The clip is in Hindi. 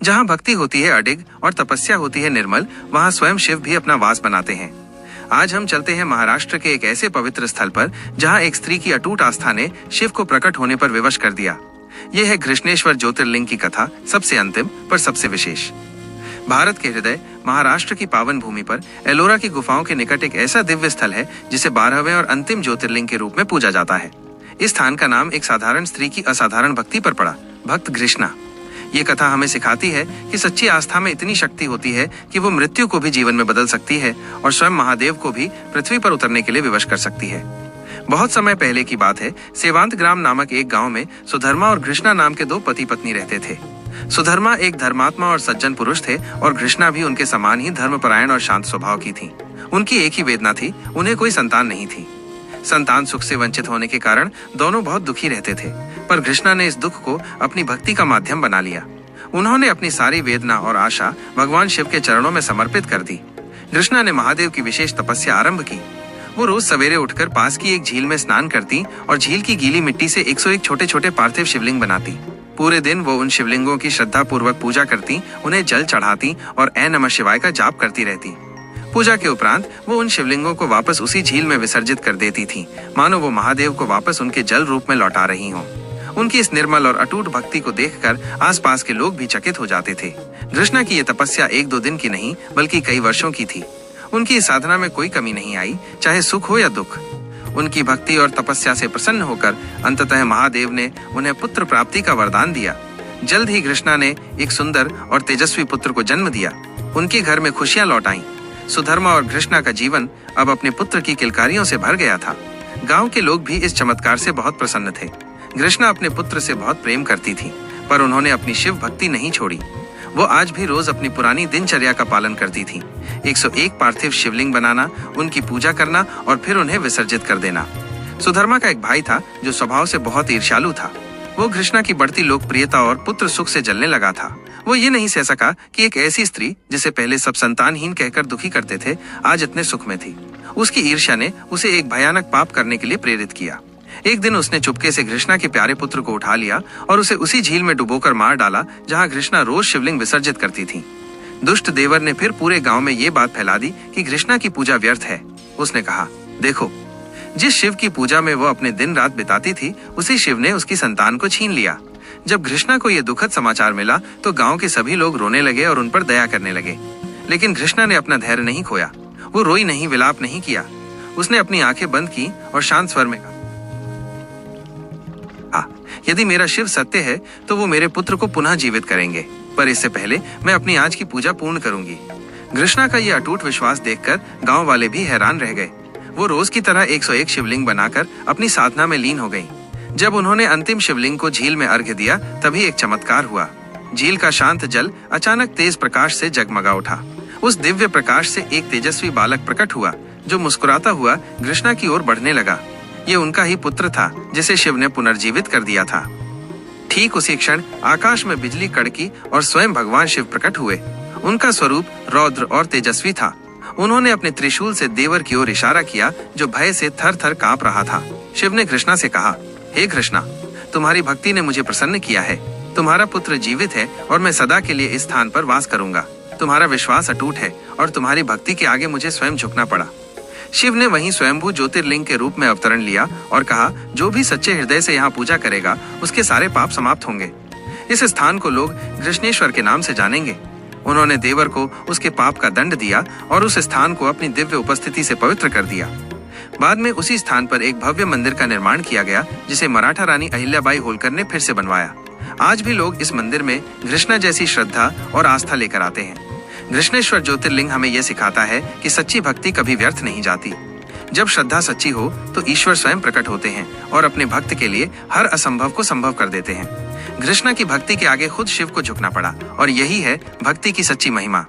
जहाँ भक्ति होती है अडिग और तपस्या होती है निर्मल, वहाँ स्वयं शिव भी अपना वास बनाते हैं। आज हम चलते हैं महाराष्ट्र के एक ऐसे पवित्र स्थल पर जहाँ एक स्त्री की अटूट आस्था ने शिव को प्रकट होने पर विवश कर दिया। यह है घृष्णेश्वर ज्योतिर्लिंग की कथा, सबसे अंतिम पर सबसे विशेष। भारत के हृदय महाराष्ट्र की पावन भूमि पर एलोरा की गुफाओं के निकट एक ऐसा दिव्य स्थल है जिसे 12वें और अंतिम ज्योतिर्लिंग के रूप में पूजा जाता है। इस स्थान का नाम एक साधारण स्त्री की असाधारण भक्ति पर पड़ा, भक्त घृष्णा। ये कथा हमें सिखाती है कि सच्ची आस्था में इतनी शक्ति होती है कि वो मृत्यु को भी जीवन में बदल सकती है और स्वयं महादेव को भी पृथ्वी पर उतरने के लिए विवश कर सकती है। बहुत समय पहले की बात है। सेवांत ग्राम नामक एक गांव में सुधर्मा और घृष्णा नाम के 2 पति पत्नी रहते थे। सुधर्मा एक धर्मात्मा और सज्जन पुरुष थे और घृष्णा भी उनके समान ही धर्मपरायण और शांत स्वभाव की थी। उनकी एक ही वेदना थी, उन्हें कोई संतान नहीं थी। संतान सुख से वंचित होने के कारण दोनों बहुत दुखी रहते थे, पर घृष्णा ने इस दुख को अपनी भक्ति का माध्यम बना लिया। उन्होंने अपनी सारी वेदना और आशा भगवान शिव के चरणों में समर्पित कर दी। घृष्णा ने महादेव की विशेष तपस्या आरंभ की। वो रोज सवेरे उठकर पास की एक झील में स्नान करती और झील की गीली मिट्टी से 101 छोटे छोटे पार्थिव शिवलिंग बनाती। पूरे दिन वो उन शिवलिंगों की श्रद्धा पूर्वक पूजा करती, उन्हें जल चढ़ाती और ऐ नमः शिवाय का जाप करती रहती। पूजा के उपरांत वो उन शिवलिंगों को वापस उसी झील में विसर्जित कर देती थी, मानो वो महादेव को वापस उनके जल रूप में लौटा रही हों। उनकी इस निर्मल और अटूट भक्ति को देखकर आसपास के लोग भी चकित हो जाते थे। घृष्णा की ये तपस्या 1-2 दिन की नहीं बल्कि कई वर्षों की थी। उनकी इस साधना में कोई कमी नहीं आई, चाहे सुख हो या दुख। उनकी भक्ति और तपस्या से प्रसन्न होकर अंततः महादेव ने उन्हें पुत्र प्राप्ति का वरदान दिया। जल्द ही घृष्णा ने एक सुंदर और तेजस्वी पुत्र को जन्म दिया। उनके घर में खुशियां लौट आईं। सुधर्मा और घृष्णा का जीवन अब अपने पुत्र की किलकारियों से भर गया था। गांव के लोग भी इस चमत्कार से बहुत प्रसन्न थे। घृष्णा अपने पुत्र से बहुत प्रेम करती थी, पर उन्होंने अपनी शिव भक्ति नहीं छोड़ी। वो आज भी रोज अपनी पुरानी दिनचर्या का पालन करती थी। 101 पार्थिव शिवलिंग बनाना, उनकी पूजा करना और फिर उन्हें विसर्जित कर देना। सुधर्मा का एक भाई था जो स्वभाव से बहुत ईर्ष्यालु था। वो घृष्णा की बढ़ती लोकप्रियता और पुत्र सुख से जलने लगा था। वो ये नहीं सह सका कि एक ऐसी स्त्री जिसे पहले सब संतानहीन कहकर दुखी करते थे, आज इतने सुख में थी। उसकी ईर्ष्या ने उसे एक भयानक पाप करने के लिए प्रेरित किया। एक दिन उसने चुपके से घृष्णा के प्यारे पुत्र को उठा लिया और उसे उसी झील में डुबोकर मार डाला जहाँ घृष्णा रोज शिवलिंग विसर्जित करती थी। दुष्ट देवर ने फिर पूरे गांव में ये बात फैला दी कि घृष्णा की पूजा व्यर्थ है। उसने कहा, देखो, जिस शिव की पूजा में वो अपने दिन रात बिताती थी, उसी शिव ने उसकी संतान को छीन लिया। जब घृष्णा को यह दुखद समाचार मिला तो गांव के सभी लोग रोने लगे और उन पर दया करने लगे। लेकिन घृष्णा ने अपना धैर्य नहीं खोया। वो रोई नहीं, विलाप नहीं किया। उसने अपनी आंखें बंद की और शांत स्वर में कहा, यदि मेरा शिव सत्य है तो वो मेरे पुत्र को पुनः जीवित करेंगे, पर इससे पहले मैं अपनी आज की पूजा पूर्ण करूंगी। घृष्णा का यह अटूट विश्वास देखकर गांव वाले भी हैरान रह गए। वो रोज की तरह 101 शिवलिंग बनाकर अपनी साधना में लीन हो गई। जब उन्होंने अंतिम शिवलिंग को झील में अर्घ्य दिया, तभी एक चमत्कार हुआ। झील का शांत जल अचानक तेज प्रकाश से जगमगा उठा। उस दिव्य प्रकाश से एक तेजस्वी बालक प्रकट हुआ जो मुस्कुराता हुआ घृष्णा की ओर बढ़ने लगा। ये उनका ही पुत्र था जिसे शिव ने पुनर्जीवित कर दिया था। ठीक उसी क्षण आकाश में बिजली कड़की और स्वयं भगवान शिव प्रकट हुए। उनका स्वरूप रौद्र और तेजस्वी था। उन्होंने अपने त्रिशूल से देवर की ओर इशारा किया जो भय से थर थर कांप रहा था। शिव ने घृष्णा से कहा, हे घृष्णा, तुम्हारी भक्ति ने मुझे प्रसन्न किया है। तुम्हारा पुत्र जीवित है और मैं सदा के लिए इस स्थान पर वास करूंगा। तुम्हारा विश्वास अटूट है और तुम्हारी भक्ति के आगे मुझे स्वयं झुकना पड़ा। शिव ने वहीं स्वयंभू ज्योतिर्लिंग के रूप में अवतरण लिया और कहा, जो भी सच्चे हृदय से यहाँ पूजा करेगा उसके सारे पाप समाप्त होंगे। इस स्थान को लोग घृष्णेश्वर के नाम से जानेंगे। उन्होंने देवर को उसके पाप का दंड दिया और उस स्थान को अपनी दिव्य उपस्थिति से पवित्र कर दिया। बाद में उसी स्थान पर एक भव्य मंदिर का निर्माण किया गया जिसे मराठा रानी अहिल्याबाई होलकर ने फिर से बनवाया। आज भी लोग इस मंदिर में घृष्णा जैसी श्रद्धा और आस्था लेकर आते हैं। घृष्णेश्वर ज्योतिर्लिंग हमें यह सिखाता है कि सच्ची भक्ति कभी व्यर्थ नहीं जाती। जब श्रद्धा सच्ची हो तो ईश्वर स्वयं प्रकट होते हैं और अपने भक्त के लिए हर असंभव को संभव कर देते हैं। घृष्णा की भक्ति के आगे खुद शिव को झुकना पड़ा और यही है भक्ति की सच्ची महिमा।